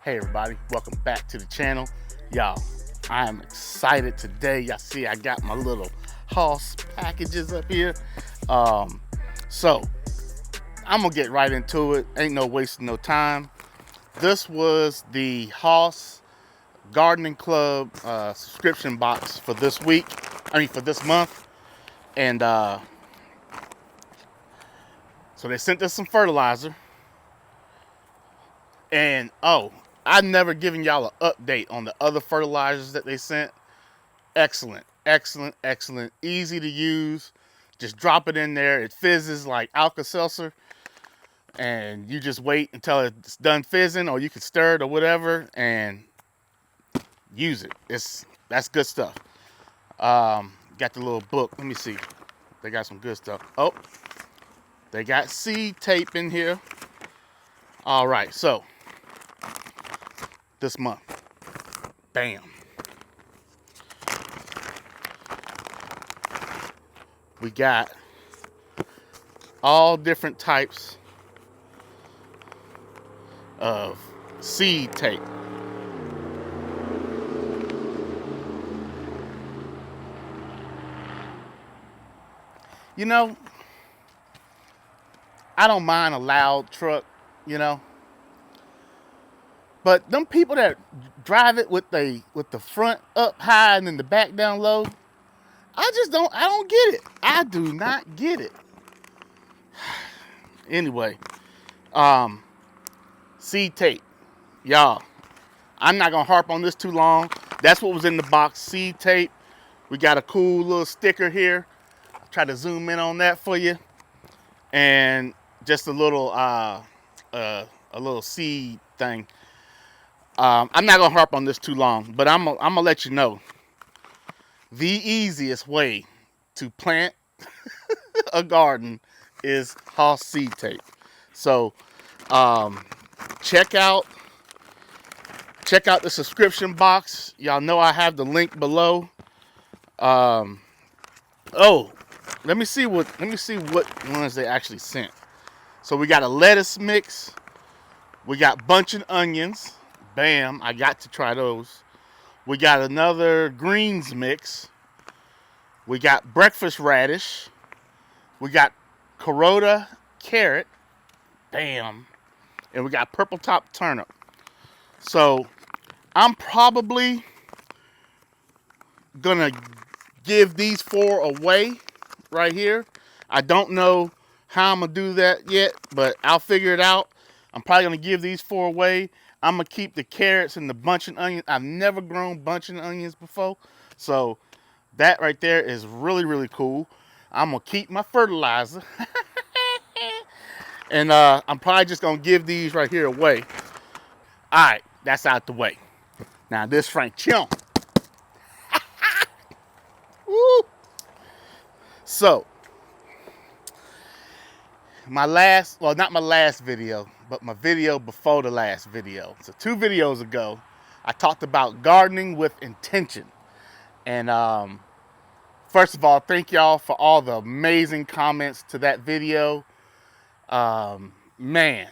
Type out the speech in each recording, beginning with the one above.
Hey everybody, welcome back to the channel. Y'all, I am excited today. Y'all see I got my little Hoss packages up here. So I'm gonna get right into it. Ain't no wasting no time. This was the Hoss Gardening Club subscription box for this week. For this month. And so they sent us some fertilizer. And I've never given y'all an update on the other fertilizers that they sent. Excellent, excellent, excellent. Easy to use. Just drop it in there. It fizzes like Alka-Seltzer. And you just wait until it's done fizzing, or you can stir it or whatever and use it. That's good stuff. Got the little book. Let me see. They got some good stuff. Oh, they got seed tape in here. All right, so this month, bam. We got all different types of seed tape. You know, I don't mind a loud truck, but them people that drive it with the front up high and then the back down low, I don't get it. I do not get it. Anyway, seed tape. Y'all, I'm not gonna harp on this too long. That's what was in the box, seed tape. We got a cool little sticker here. I'll try to zoom in on that for you. And just a little seed thing. I'm not gonna harp on this too long, but I'm gonna let you know. The easiest way to plant a garden is Hoss seed tape. So check out the subscription box. Y'all know I have the link below. Let me see what ones they actually sent. So we got a lettuce mix. We got bunching onions. Bam, I got to try those. We got another greens mix. We got breakfast radish. We got carota carrot. Bam. And we got purple top turnip. So I'm probably gonna give these 4 away right here. I don't know how I'm gonna do that yet, but I'll figure it out. I'm probably gonna give these 4 away. I'm gonna keep the carrots and the bunching onions. I've never grown bunching onions before, so that right there is really, really cool. I'm gonna keep my fertilizer. And I'm probably just gonna give these right here away. All right, that's out the way. Now this Frank Chum. Woo! So not my last video, but my video before the last video. So 2 videos ago, I talked about gardening with intention. And first of all, thank y'all for all the amazing comments to that video. Man,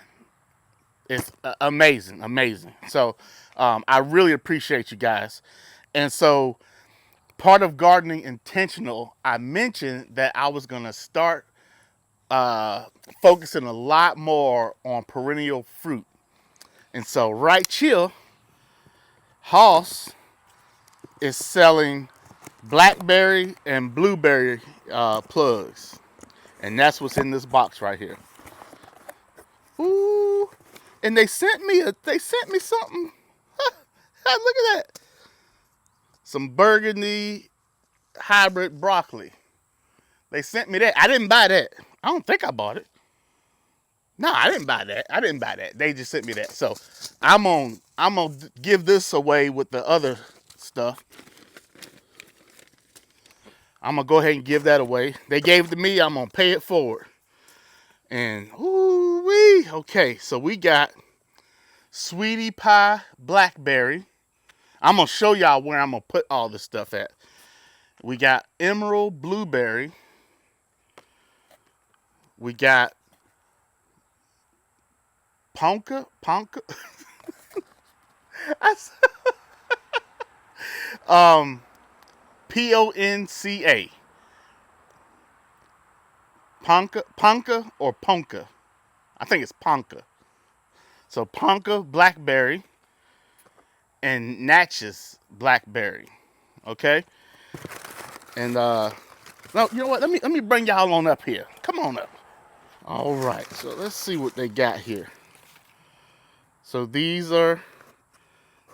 it's amazing. So I really appreciate you guys. And so part of gardening intentional, I mentioned that I was gonna start focusing a lot more on perennial fruit. And so right here, Hoss is selling blackberry and blueberry plugs. And that's what's in this box right here. Ooh. And they sent me something. Look at that. Some burgundy hybrid broccoli. They sent me that. I didn't buy that. I don't think I bought it. No, I didn't buy that. They just sent me that. So I'm gonna give this away with the other stuff. I'm gonna go ahead and give that away. They gave it to me. I'm gonna pay it forward. And ooh-wee. Okay, so we got Sweetie Pie Blackberry. I'm gonna show y'all where I'm gonna put all this stuff at. We got Emerald Blueberry. We got Ponca. Ponca. Ponca or Ponca. I think it's Ponca. So Ponca blackberry and Natchez blackberry. Okay? And no, you know what? Let me bring y'all on up here. Come on up. All right. So let's see what they got here. So these are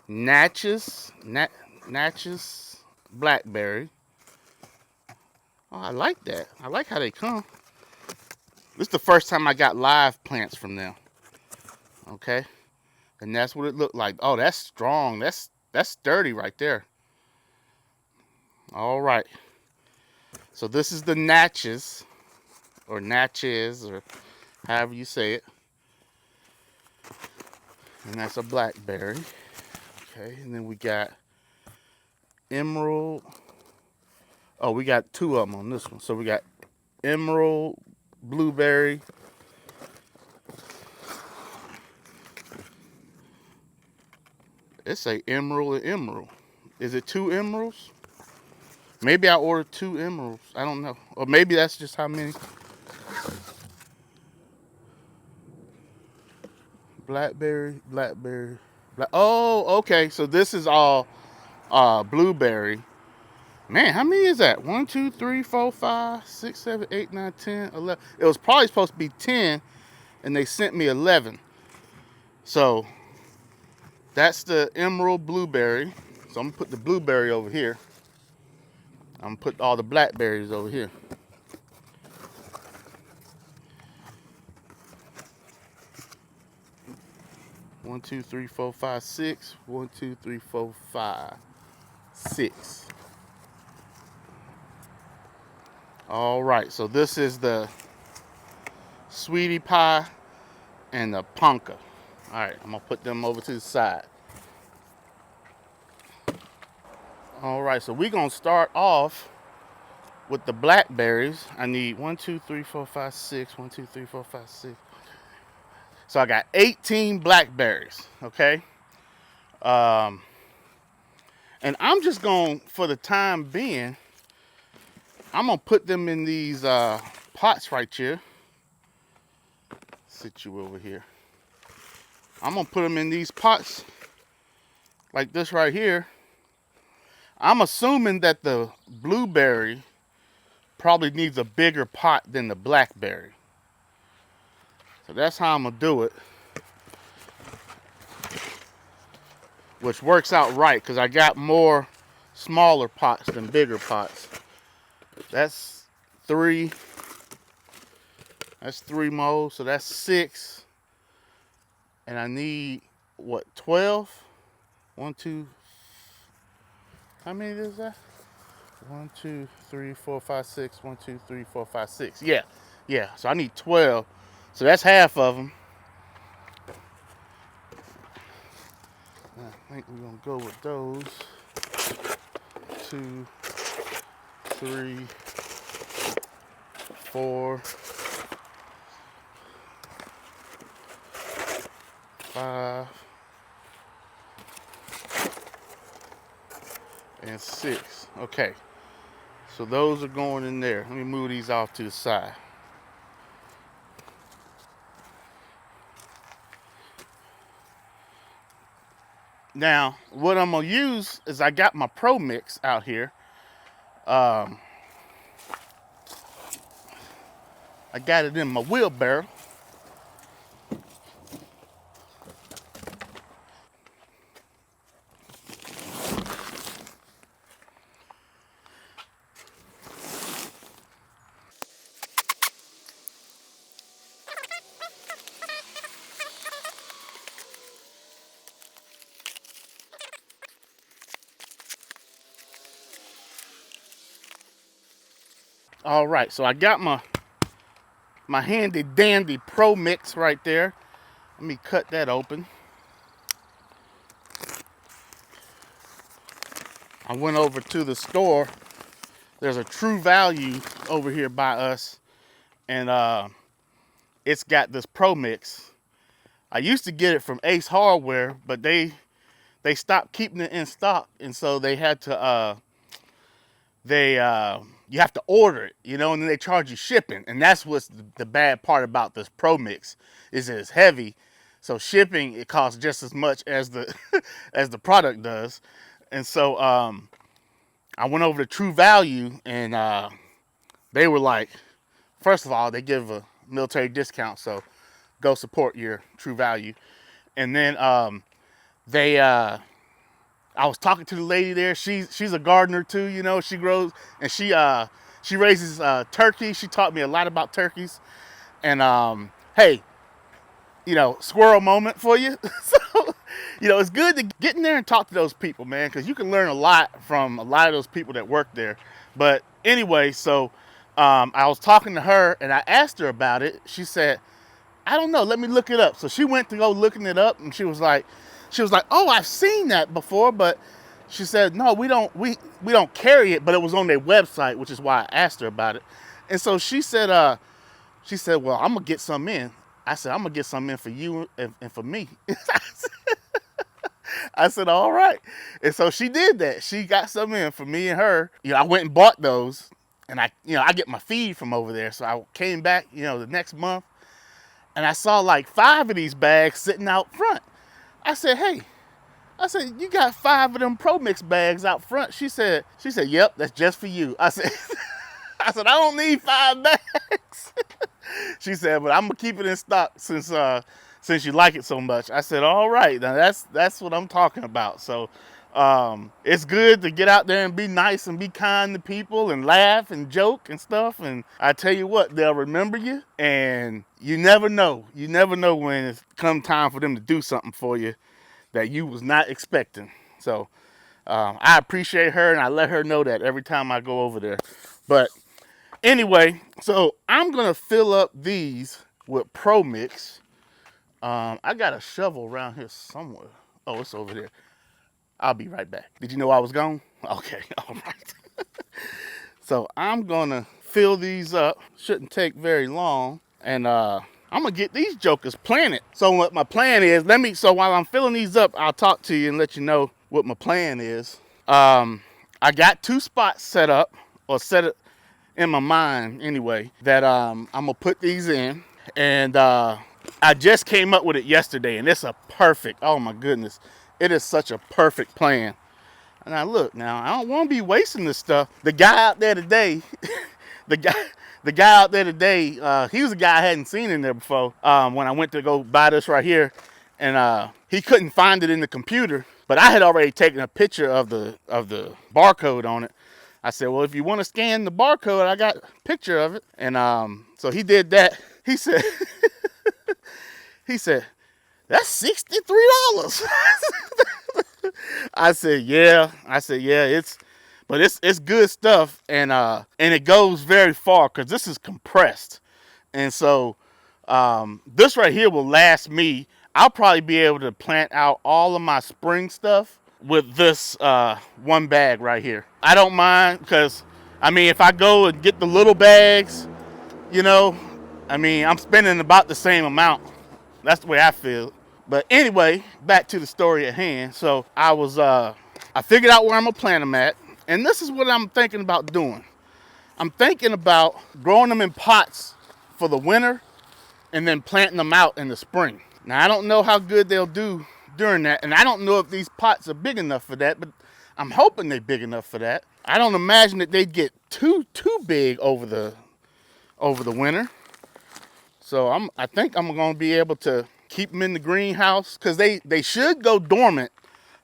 Natchez blackberry. Oh, I like that. I like how they come. This is the first time I got live plants from them. Okay, and that's what it looked like. Oh, that's strong. That's sturdy right there. All right. So this is the Natchez or however you say it, and that's a blackberry. Okay, and then we got emerald. Oh, we got two of them on this one. So we got emerald blueberry. It's a emerald and emerald. Is it two emeralds? Maybe I ordered two emeralds. I don't know. Or maybe that's just how many. Blackberry. Oh, okay. So this is all blueberry. Man, how many is that? 1, 2, 3, 4, 5, 6, 7, 8, 9, 10, 11. It was probably supposed to be 10, and they sent me 11. So that's the emerald blueberry. So I'm gonna put the blueberry over here. I'm gonna put all the blackberries over here. One, two, three, four, five, six. 1, 2, 3, 4, 5, 6. All right, so this is the sweetie pie and the ponca. All right, I'm gonna put them over to the side. All right, so we're gonna start off with the blackberries. I need 1, 2, 3, 4, 5, 6. 1, 2, 3, 4, 5, 6. So I got 18 blackberries, okay? And I'm just going, for the time being, I'm gonna put them in these pots right here. Sit you over here. I'm gonna put them in these pots like this right here. I'm assuming that the blueberry probably needs a bigger pot than the blackberry. So that's how I'm gonna do it. Which works out right, because I got more smaller pots than bigger pots. That's 3. That's 3 molds, so that's 6. And I need, what, 12? 1, 2, how many is that? 1, 2, 3, 4, 5, 6. 1, 2, 3, 4, 5, 6. Yeah. So I need 12. So that's half of them. I think we're gonna go with those. 2, 3, 4, 5, and 6. Okay. So those are going in there. Let me move these off to the side. Now, what I'm gonna use is I got my Pro Mix out here. I got it in my wheelbarrow. All right, so I got my handy dandy Pro Mix right there. Let me cut that open. I went over to the store. There's a True Value over here by us, and it's got this Pro Mix. I used to get it from Ace Hardware, but they they stopped keeping it in stock, and so they had to you have to order it, you know, and then they charge you shipping, and that's what's the bad part about this Pro Mix is that it's heavy, so shipping it costs just as much as the as the product does, and so I went over to True Value, and they were like, first of all, they give a military discount, so go support your True Value, and then I was talking to the lady there. She's a gardener too, you know. She grows and she raises turkeys. She taught me a lot about turkeys. And hey, you know, squirrel moment for you. So, you know, it's good to get in there and talk to those people, man, because you can learn a lot from a lot of those people that work there. But anyway, so I was talking to her and I asked her about it. She said, I don't know, let me look it up. So she went to go looking it up, and she was like, oh, I've seen that before, but she said, no, we don't carry it, but it was on their website, which is why I asked her about it. And so she said, well, I'm gonna get some in. I said, I'm gonna get some in for you and for me. I said, all right. And so she did that. She got some in for me and her. You know, I went and bought those, and I get my feed from over there. So I came back, you know, the next month, and I saw like 5 of these bags sitting out front. I said, hey, you got 5 of them Pro Mix bags out front. She said, yep, that's just for you. I said, I don't need 5 bags. She said, but I'm gonna keep it in stock since you like it so much. I said, all right, now that's what I'm talking about. So it's good to get out there and be nice and be kind to people and laugh and joke and stuff. And I tell you what, they'll remember you, and you never know. You never know when it's come time for them to do something for you that you was not expecting. So I appreciate her, and I let her know that every time I go over there. But anyway, so I'm gonna fill up these with Pro Mix. I got a shovel around here somewhere. Oh, it's over there. I'll be right back. Did you know I was gone? Okay, all right. So I'm gonna fill these up. Shouldn't take very long. And I'm gonna get these jokers planted. So what my plan is, so while I'm filling these up, I'll talk to you and let you know what my plan is. I got 2 spots set up, or set it in my mind anyway, that I'm gonna put these in. And I just came up with it yesterday, and it's a perfect, oh my goodness. It is such a perfect plan. And now look, I don't want to be wasting this stuff. The guy out there today, the guy out there today, he was a guy I hadn't seen in there before. When I went to go buy this right here, and he couldn't find it in the computer, but I had already taken a picture of the barcode on it. I said, well, if you want to scan the barcode, I got a picture of it. And so he did that. He said, that's $63. I said, yeah, it's good stuff, and it goes very far because this is compressed, and so this right here will last me. I'll probably be able to plant out all of my spring stuff with this 1 bag right here. I don't mind, because I mean, if I go and get the little bags, you know, I mean, I'm spending about the same amount. That's the way I feel. But anyway, back to the story at hand. So I figured out where I'm gonna plant them at, and this is what I'm thinking about doing. I'm thinking about growing them in pots for the winter, and then planting them out in the spring. Now I don't know how good they'll do during that, and I don't know if these pots are big enough for that, but I'm hoping they're big enough for that. I don't imagine that they'd get too big over the winter. So I think I'm gonna be able to keep them in the greenhouse, because they should go dormant.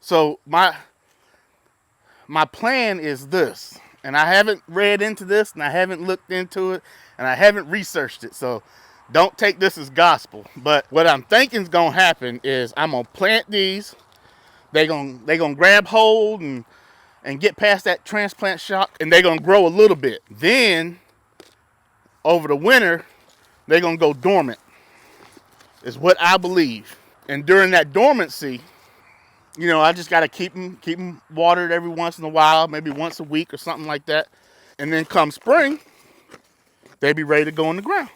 So my plan is this, and I haven't read into this, and I haven't looked into it, and I haven't researched it, so don't take this as gospel. But what I'm thinking is gonna happen is I'm gonna plant these. They gonna grab hold and get past that transplant shock, and they're gonna grow a little bit. Then over the winter, they're gonna go dormant, is what I believe. And during that dormancy, you know, I just got to keep them watered every once in a while, maybe once a week or something like that. And then come spring, they be ready to go in the ground.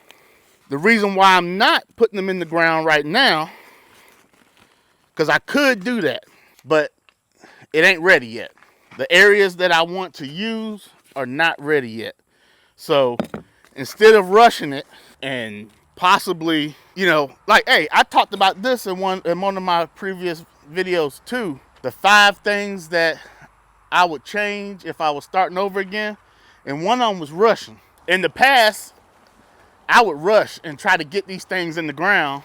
The reason why I'm not putting them in the ground right now, because I could do that. but it ain't ready yet. The areas that I want to use are not ready yet. So instead of rushing it and possibly, like, hey, I talked about this in one of my previous videos too. The 5 things that I would change if I was starting over again, and one of them was rushing. In the past, I would rush and try to get these things in the ground,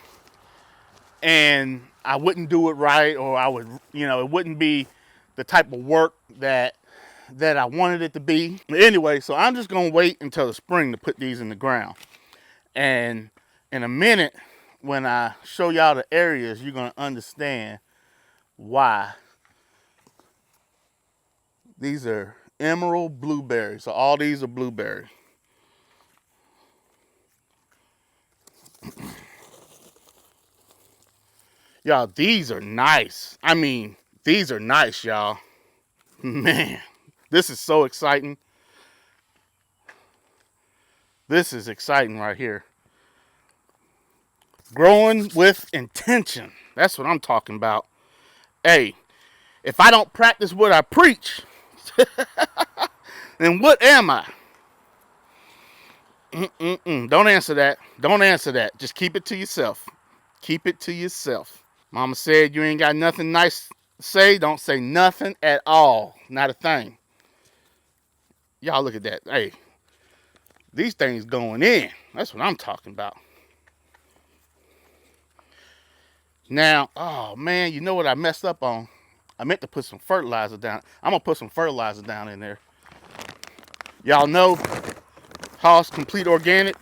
and I wouldn't do it right, or I would, it wouldn't be the type of work that I wanted it to be. Anyway, so I'm just gonna wait until the spring to put these in the ground. And in a minute, when I show y'all the areas, you're gonna understand why. These are emerald blueberries. So all these are blueberries. Y'all, these are nice. I mean, these are nice, y'all. Man, this is so exciting. This is exciting right here. Growing with intention. That's what I'm talking about. Hey, if I don't practice what I preach, then what am I? Don't answer that. Don't answer that. Just keep it to yourself. Keep it to yourself. Mama said you ain't got nothing nice to say. Don't say nothing at all. Not a thing. Y'all look at that. Hey, these things going in. That's what I'm talking about. Now, oh man, you know what I messed up on? I meant to put some fertilizer down. I'm going to put some fertilizer down in there. Y'all know Hoss Complete Organic.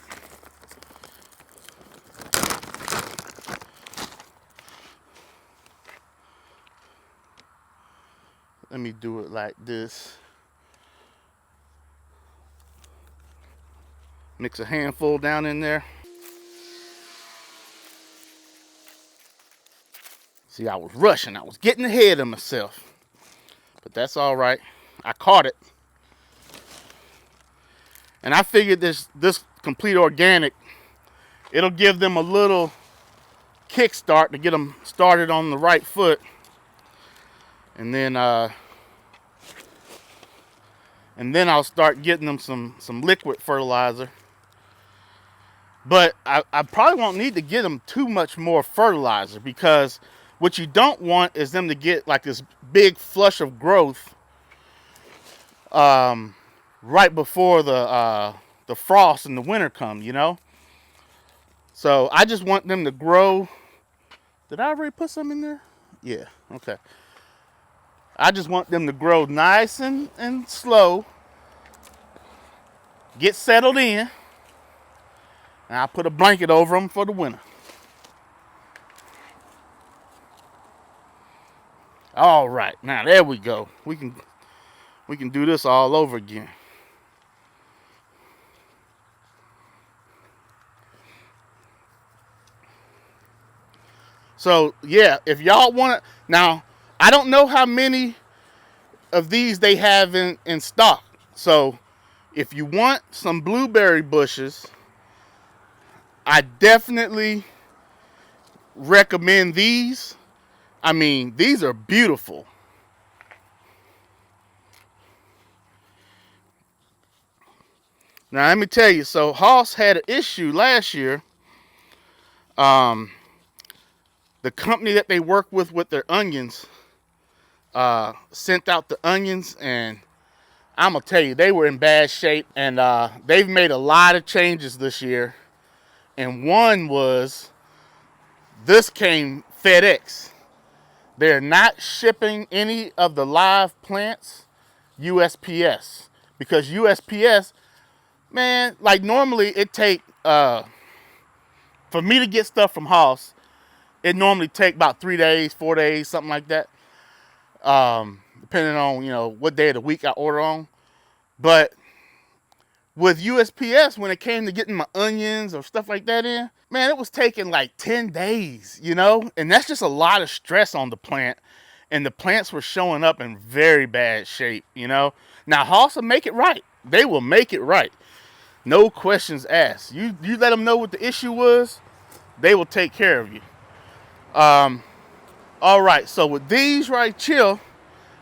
Let me do it like this. Mix a handful down in there. See, I was rushing. I was getting ahead of myself. But that's all right. I caught it. And I figured this Complete Organic, it'll give them a little kickstart to get them started on the right foot. And then I'll start getting them some liquid fertilizer. But I probably won't need to get them too much more fertilizer, because what you don't want is them to get like this big flush of growth right before the frost and the winter come, So I just want them to grow. Did I already put some in there? Yeah, okay. I just want them to grow nice and slow, get settled in, and I'll put a blanket over them for the winter. All right, now there we go. We can do this all over again. So yeah, if y'all want to, now I don't know how many of these they have in stock. So if you want some blueberry bushes, I definitely recommend these. I mean, these are beautiful. Now let me tell you, so Hoss had an issue last year. The company that they work with their onions sent out the onions, and I'm gonna tell you, they were in bad shape. And they've made a lot of changes this year. And one was, this came FedEx. They're not shipping any of the live plants USPS, because USPS, man, like normally it take for me to get stuff from Hoss, it normally take about 3 days, 4 days, something like that, depending on what day of the week I order on. But with USPS, when it came to getting my onions or stuff like that in, man, it was taking like 10 days, and that's just a lot of stress on the plant. And the plants were showing up in very bad shape, Now, Hoss will make it right. They will make it right. No questions asked. You let them know what the issue was, they will take care of you. All right, so with these right here,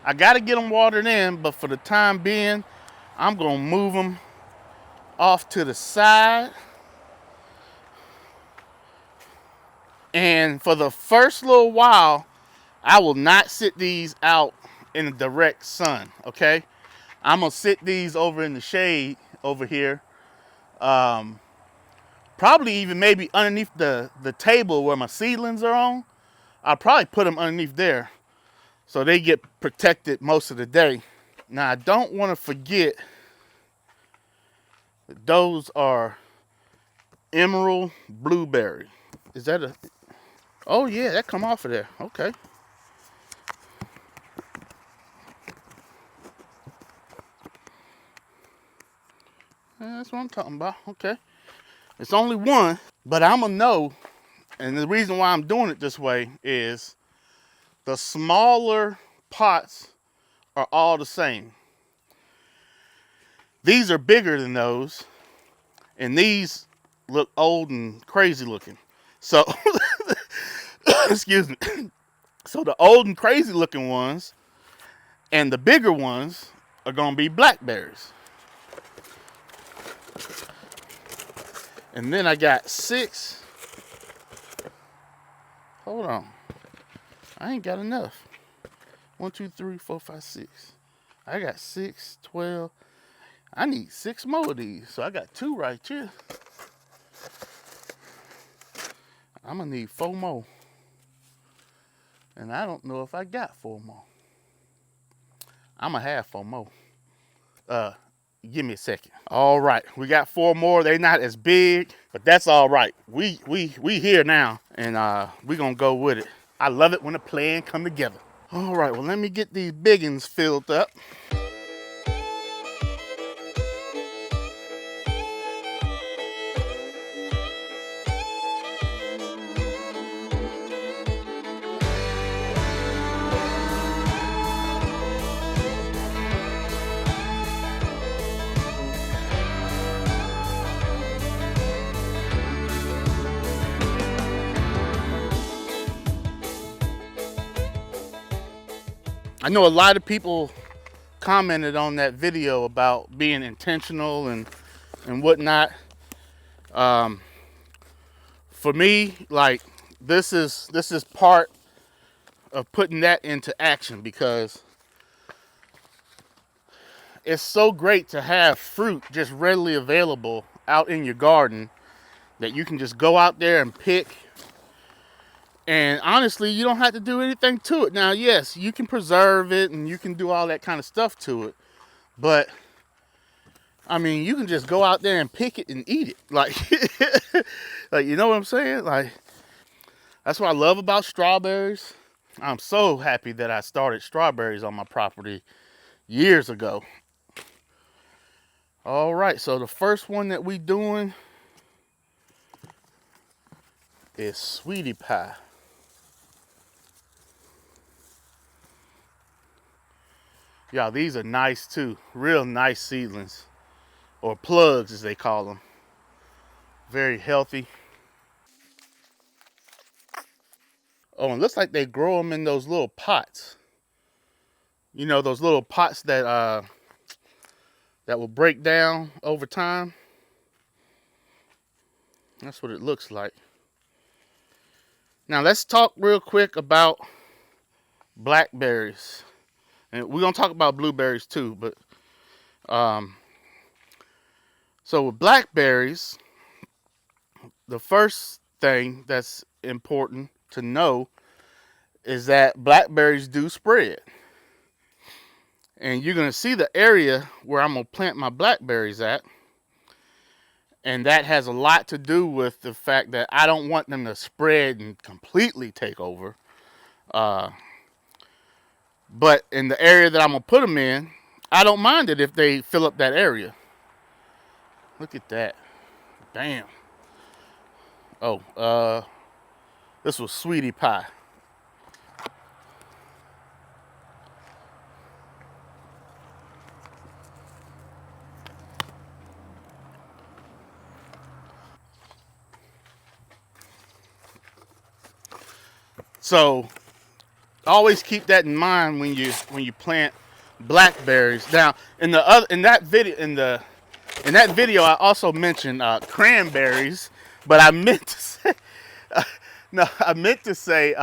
I gotta get them watered in, but for the time being, I'm gonna move them off to the side. And for the first little while, I will not sit these out in the direct sun, okay? I'm gonna sit these over in the shade over here. Probably even maybe underneath the table where my seedlings are on. I'll probably put them underneath there so they get protected most of the day. Now, I don't want to forget that those are emerald blueberry. Is that a... Oh, yeah, that come off of there. Okay. Yeah, that's what I'm talking about. Okay. It's only one, but I'm going to know, and the reason why I'm doing it this way is the smaller pots are all the same. These are bigger than those, and these look old and crazy looking. So, excuse me. So the old and crazy looking ones and the bigger ones are gonna be blackberries. And then I got 6. Hold on. I ain't got enough. 1, 2, 3, 4, 5, 6. I got 6, 12. I need 6 more of these. So I got 2 right here. I'm gonna need 4 more. And I don't know if I got 4 more. I'm gonna have 4 more. Give me a second. All right, we got 4 more. They not as big, but that's all right. We here now, and we gonna go with it. I love it when a plan come together. All right, well, let me get these biggins filled up. I know a lot of people commented on that video about being intentional and whatnot. For me, like this is part of putting that into action, because it's so great to have fruit just readily available out in your garden that you can just go out there and pick. And honestly, you don't have to do anything to it. Now, yes, you can preserve it and you can do all that kind of stuff to it. But, I mean, you can just go out there and pick it and eat it. Like, like, you know what I'm saying? Like, that's what I love about strawberries. I'm so happy that I started strawberries on my property years ago. All right, so the first one that we doing is Sweetie Pie. Y'all, these are nice too. Real nice seedlings. Or plugs as they call them. Very healthy. Oh, and it looks like they grow them in those little pots. You know, those little pots that will break down over time. That's what it looks like. Now let's talk real quick about blackberries. And we're gonna talk about blueberries too, but so with blackberries, the first thing that's important to know is that blackberries do spread. And you're gonna see the area where I'm gonna plant my blackberries at. And that has a lot to do with the fact that I don't want them to spread and completely take over. But in the area that I'm going to put them in, I don't mind it if they fill up that area. Look at that. Damn. Oh, this was Sweetie Pie. So Always keep that in mind when you plant blackberries. Now, in that video, I also mentioned cranberries, but I meant to say no, I meant to say it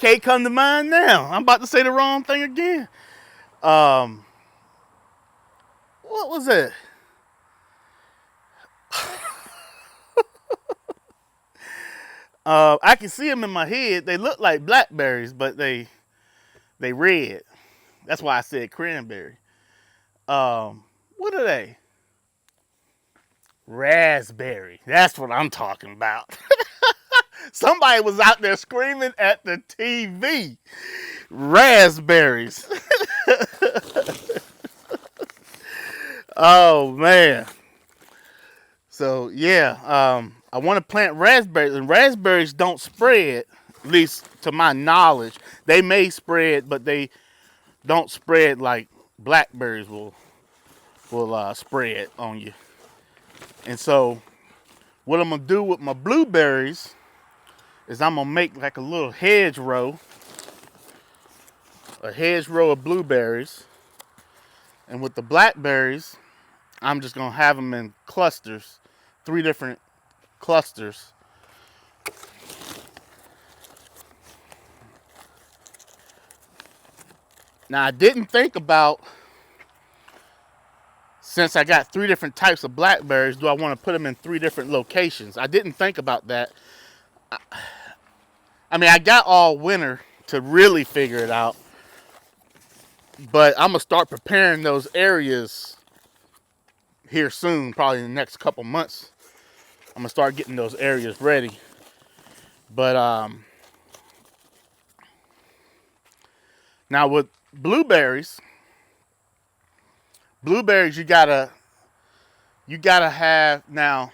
can't come to mind now. I'm about to say the wrong thing again. What was it? I can see them in my head. They look like blackberries, but they red. That's why I said cranberry. What are they? Raspberry. That's what I'm talking about. Somebody was out there screaming at the TV. Raspberries. Oh man. So yeah, I want to plant raspberries, and raspberries don't spread, at least to my knowledge. They may spread, but they don't spread like blackberries will spread on you. And so what I'm gonna do with my blueberries is I'm gonna make like a little hedgerow of blueberries. And with the blackberries, I'm just gonna have them in clusters, 3 different clusters. Now I didn't think about, since I got 3 different types of blackberries, do I want to put them in 3 different locations? I didn't think about that. I mean, I got all winter to really figure it out, but I'm gonna start preparing those areas here soon, probably in the next couple months. I'm gonna start getting those areas ready. But now with blueberries, you gotta have, now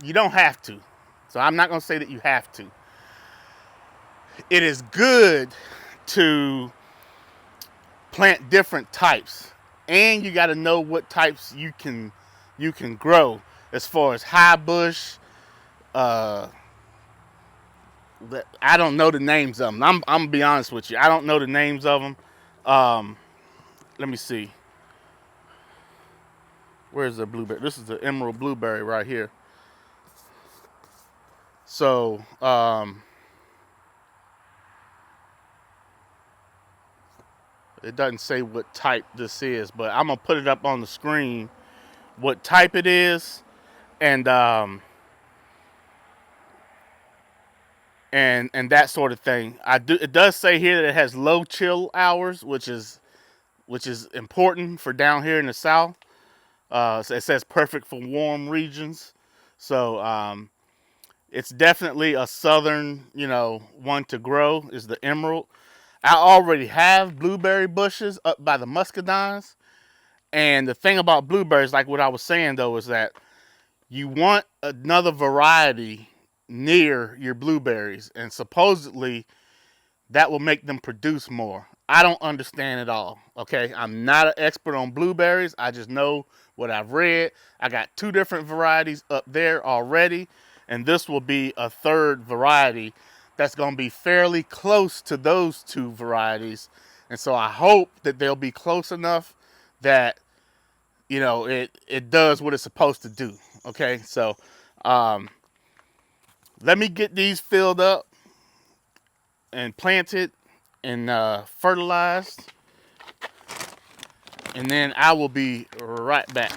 you don't have to, so I'm not gonna say that you have to. It is good to plant different types, and you got to know what types you can grow, as far as high bush. I don't know the names of them. I'm gonna be honest with you. I don't know the names of them. Let me see. Where's the blueberry? This is the emerald blueberry right here. So it doesn't say what type this is, but I'm gonna put it up on the screen what type it is, and that sort of thing. It does say here that it has low chill hours, which is important for down here in the south. So it says perfect for warm regions. So it's definitely a southern, one to grow, is the emerald. I already have blueberry bushes up by the muscadines. And the thing about blueberries, like what I was saying though, is that you want another variety near your blueberries, and supposedly that will make them produce more. I don't understand it all, okay? I'm not an expert on blueberries. I just know what I've read. I got 2 different varieties up there already, and this will be a 3rd variety that's going to be fairly close to those 2 varieties. And so I hope that they'll be close enough that, it does what it's supposed to do, okay? So let me get these filled up and planted and fertilized, and then I will be right back.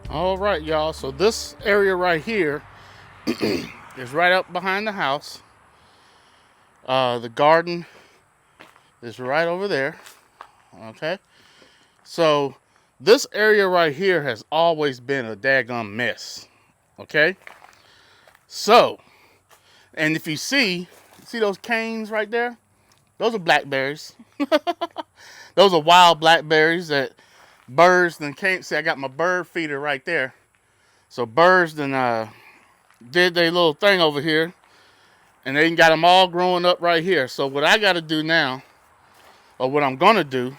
All right, y'all. So this area right here is right up behind the house. The garden is right over there. Okay. So this area right here has always been a daggum mess. Okay. So, and if you see those canes right there? Those are blackberries. Those are wild blackberries that birds then came. See, I got my bird feeder right there. So birds then did their little thing over here, and they got them all growing up right here. So what I got to do now, or what I'm gonna do,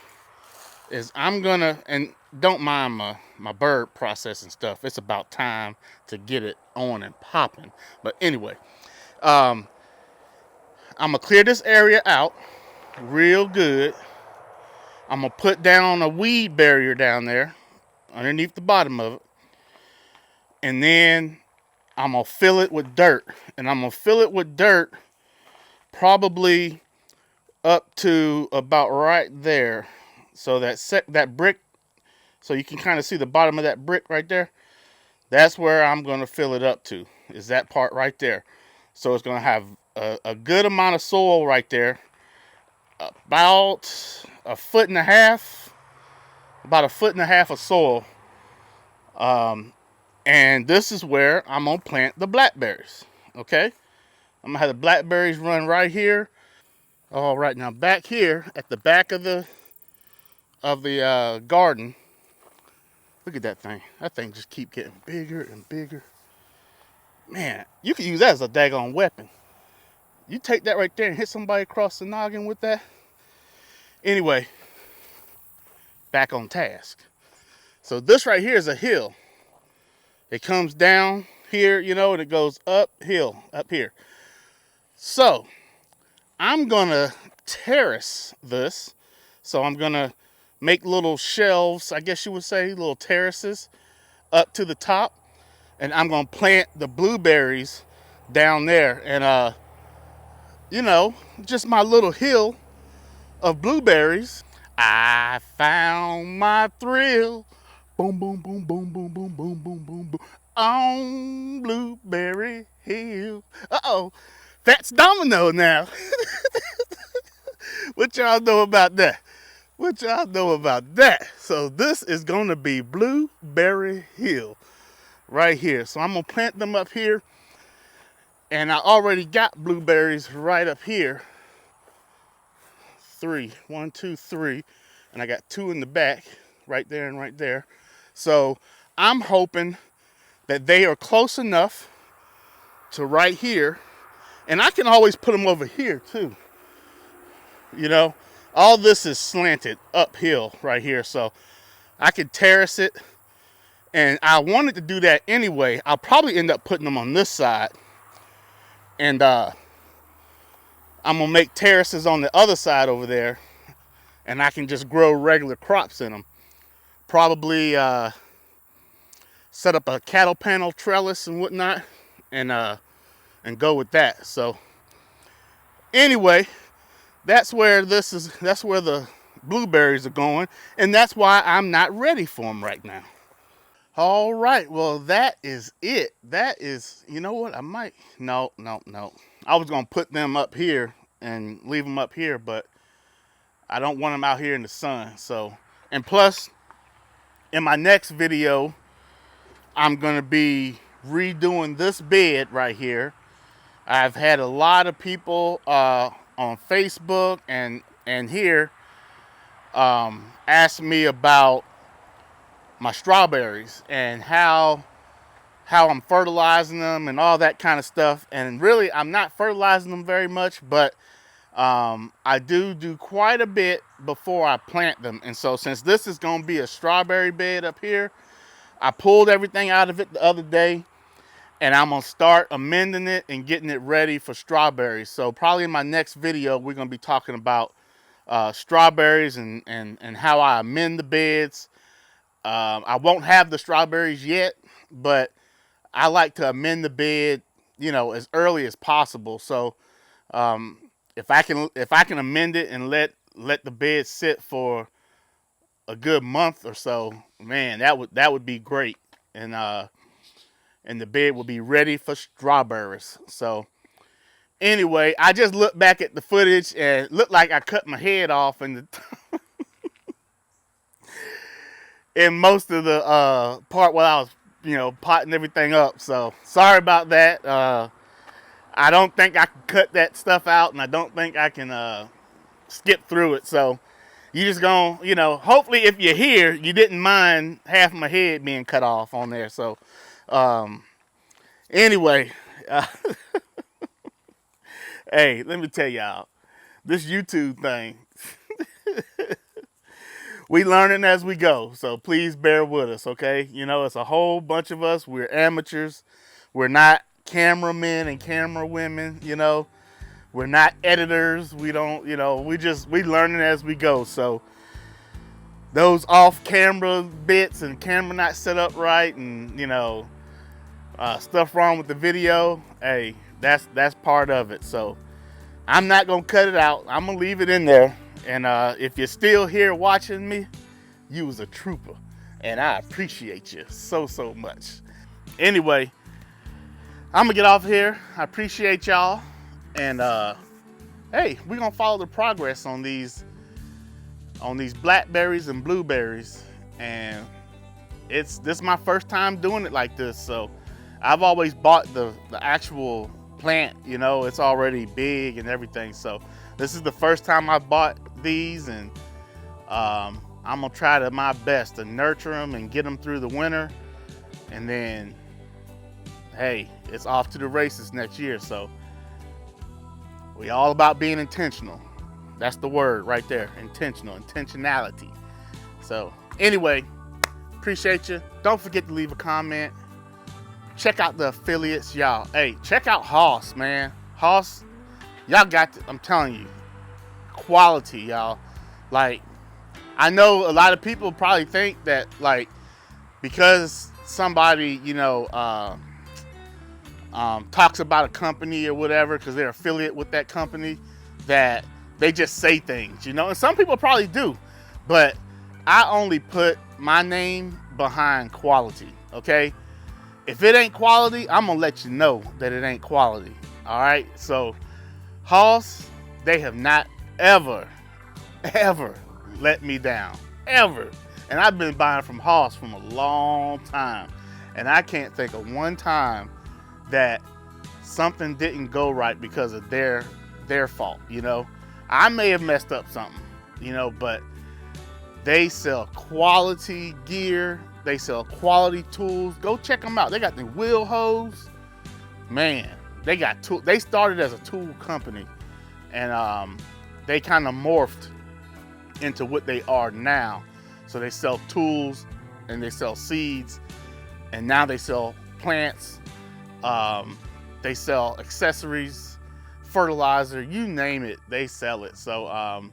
is I'm gonna, and don't mind my bird processing stuff. It's about time to get it on and popping. But anyway, I'm gonna clear this area out real good. I'm gonna put down a weed barrier down there underneath the bottom of it, and then I'm gonna fill it with dirt, and I'm gonna fill it with dirt probably up to about right there, so that brick, so you can kind of see the bottom of that brick right there. That's where I'm gonna fill it up to, is that part right there. So it's gonna have a good amount of soil right there, about a foot and a half, of soil. And this is where I'm gonna plant the blackberries. Okay, I'm gonna have the blackberries run right here. All right, now back here at the back of the garden, look at that thing. That thing just keep getting bigger and bigger. Man, you can use that as a daggone weapon. You take that right there and hit somebody across the noggin with that. Anyway, back on task. So this right here is a hill. It comes down here, and it goes uphill, up here. So I'm gonna terrace this. So I'm gonna make little shelves, I guess you would say, little terraces up to the top. And I'm gonna plant the blueberries down there. And just my little hill of blueberries. I found my thrill. Boom, boom, boom, boom, boom, boom, boom, boom, boom, boom. On Blueberry Hill. Uh-oh. Fats Domino now. What y'all know about that? So this is going to be Blueberry Hill right here. So I'm going to plant them up here. And I already got blueberries right up here. 3. 1, 2, 3. And I got 2 in the back, right there and right there. So I'm hoping that they are close enough to right here. And I can always put them over here too. All this is slanted uphill right here. So I could terrace it. And I wanted to do that anyway. I'll probably end up putting them on this side. And I'm going to make terraces on the other side over there. And I can just grow regular crops in them. Probably set up a cattle panel trellis and whatnot, and go with that. So anyway, that's where the blueberries are going, and that's why I'm not ready for them right now. All right, well, that is it. That is, you know what? I might, no. I was gonna put them up here and leave them up here, but I don't want them out here in the sun. So, and plus, in my next video, I'm gonna be redoing this bed right here. I've had a lot of people on Facebook and here ask me about my strawberries and how I'm fertilizing them and all that kind of stuff. And really, I'm not fertilizing them very much, but I do quite a bit before I plant them. And so since this is going to be a strawberry bed up here, I pulled everything out of it the other day, and I'm going to start amending it and getting it ready for strawberries. So probably in my next video, we're going to be talking about strawberries and how I amend the beds. I won't have the strawberries yet, but I like to amend the bed, as early as possible. So if I can amend it and let the bed sit for a good month or so, man, that would be great. and the bed will be ready for strawberries. So anyway, I just looked back at the footage and it looked like I cut my head off in in most of the part while I was, potting everything up. So sorry about that. I don't think I can cut that stuff out, and I don't think I can skip through it. So you just gonna, hopefully if you're here, you didn't mind half my head being cut off on there. So anyway, hey, let me tell y'all, this YouTube thing, we learning as we go. So please bear with us, okay? It's a whole bunch of us. We're amateurs. We're not cameramen and camera women, We're not editors. We don't, we learning as we go. So those off-camera bits and camera not set up right and, stuff wrong with the video, hey, that's part of it. So I'm not going to cut it out. I'm going to leave it in there. And if you're still here watching me, you was a trooper. And I appreciate you so much. Anyway, I'm going to get off here. I appreciate y'all. And hey, we're going to follow the progress on these blackberries and blueberries. And this is my first time doing it like this. So I've always bought the actual plant, it's already big and everything. So this is the first time I bought these, and I'm gonna try my best to nurture them and get them through the winter, and then hey, it's off to the races next year. So we all about being intentional. That's the word right there, intentionality. So anyway, appreciate you. Don't forget to leave a comment. Check out the affiliates, y'all. Hey, check out Hoss, man. Hoss, y'all got I'm telling you, quality, y'all. Like, I know a lot of people probably think that, like, because somebody, talks about a company or whatever, because they're affiliate with that company, that they just say things, and some people probably do, but I only put my name behind quality, okay? If it ain't quality, I'm gonna let you know that it ain't quality. All right. So, Hoss, they have not ever let me down, ever. And I've been buying from Hoss from a long time, and I can't think of one time that something didn't go right because of their fault. I may have messed up something, but they sell quality gear. They sell quality tools. Go check them out. They got the wheel hose. Man, they got tools. They started as a tool company, and they kind of morphed into what they are now. So they sell tools, and they sell seeds, and now they sell plants. They sell accessories, fertilizer, you name it, they sell it. So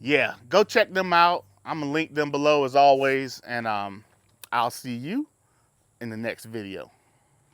yeah, go check them out. I'm gonna link them below as always, and I'll see you in the next video.